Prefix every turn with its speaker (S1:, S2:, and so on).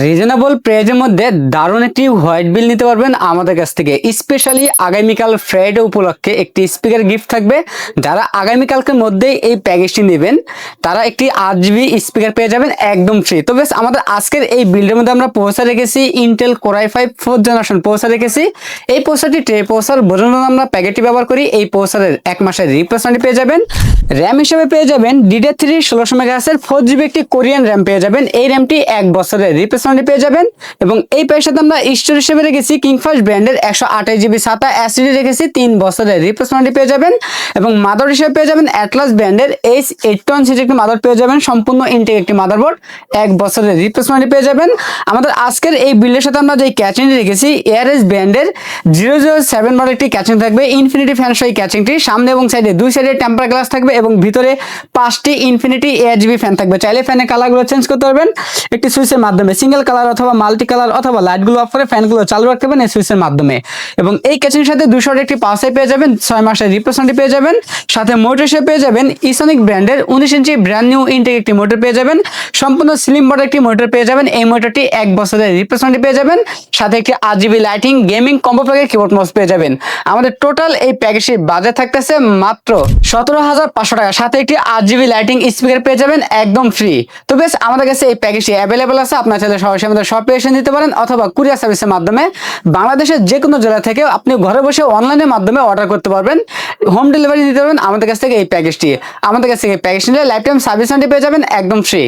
S1: Reasonable প্রাইজের মধ্যে দারুণ একটি হোয়াইট বিল নিতে পারবেন আমাদের কাছ থেকে। স্পেশালি আগামীকাল ফ্রাইডে উপলক্ষে একটি স্পিকার গিফট থাকবে। যারা আগামীকালকের মধ্যেই এই প্যাকেজটি নেবেন তারা একটি 8GB স্পিকার পেয়ে যাবেন একদম ফ্রি। তো বেশ, আমাদের আজকের এই বিল্ডের মধ্যে আমরা প্রসেসর রেখেছি Intel core i5 4th generation processor রেখেছি। এই প্রসেসরটি ট্রে প্রসেসর বোঝানোর আমরা প্যাকেটটি ব্যবহার করি। এই প্রসেসরের 1 মাসের রিপ্লেসমেন্ট পেয়ে যাবেন। র্যাম হিসেবে পেয়ে যাবেন DDR3 1600 মেগাহার্টজের 4GB একটি কোরিয়ান র্যাম পেয়ে যাবেন। এই র্যামটি 1 বছরের রিপ্লেসমেন্ট পেয়ে যাবেন। এবং এই প্রাইসের সাথে আমরা স্টোর হিসেবে রেখেছি কিংফাস্ট ব্র্যান্ডের 128GB SATA SSD রেখেছি 3 বছরের রিপ্লেসমেন্ট পেয়ে যাবেন। এবং মাদার হিসেবে পেয়ে যাবেন অ্যাটলাস ব্র্যান্ডের H81 একটি মাদার পেয়ে যাবেন, সম্পূর্ণ ইনটেক একটি মাদারবোর্ড 1 বছরের রিপ্লেসমেন্ট পেয়ে যাবেন। আমাদের আজকের এই বিল্ডের সাথে আমরা যে ক্যাচিংটি রেখেছি ARS ব্র্যান্ডের 007 মডেল একটি ক্যাচিং থাকবে। ইনফিনিটি ফ্যান সহ এই ক্যাচিংটি সামনে এবং সাইডে দুই সাইডে টেম্পার গ্লাস থাকবে এবং ভিতরে 5টি ইনফিনিটি ARGB ফ্যান থাকবে। চাইলে ফ্যানের কালারগুলো চেঞ্জ করতে পারবেন একটি সুইচের মাধ্যমে, সিঙ্গেল কালার অথবা মাল্টি কালার অথবা লাইটগুলো অফ করে ফ্যানগুলো চালু রাখতে পারবেন এই সুইচের মাধ্যমে। এবং এই ক্যাচিংয়ের সাথে 200 একটি পাওয়ার সাপ্লাই পেয়ে যাবেন, 6 মাসের রিপ্লেসমেন্ট পেয়ে যাবেন। সাথে মোটর হিসেবে পেয়ে যাবেন ইসোনিক ব্র্যান্ডের 19 ইঞ্চি ব্র্যান্ড নিউ ইনটেক একটি মোটর পেয়ে যাবেন, সম্পূর্ণ স্লিম বডি একটি মোটর পেয়ে যাবেন। এই মোটরটি 1 বছরের রিপ্লেসমেন্ট পেয়ে যাবেন। সাথে একটি RGB লাইটিং গেমিং কম্বো প্যাকের কিবোর্ড মাউস পেয়ে যাবেন। আমাদের টোটাল এই প্যাকেজটির বাজেট থাকতেছে মাত্র 17,500 টাকা। সাথে একটি RGB লাইটিং স্পিকার পেয়ে যাবেন একদম ফ্রি। তো বেশ, আমাদের কাছে এই প্যাকেজটি অ্যাভেলেবল আছে। আপনার চাইলে সরাসরি আমাদের শপে এসে নিতে পারেন অথবা কুরিয়ার সার্ভিসের মাধ্যমে বাংলাদেশের যে কোনো জেলা থেকে আপনি ঘরে বসে অনলাইনের মাধ্যমে অর্ডার করতে পারবেন, হোম ডেলিভারি নিতে পারবেন আমাদের কাছ থেকে এই প্যাকেজটি। আমাদের কাছ থেকে এই প্যাকেজটি নিলে লাইফ টাইম সার্ভিস পেয়ে যাবেন একদম ফ্রি।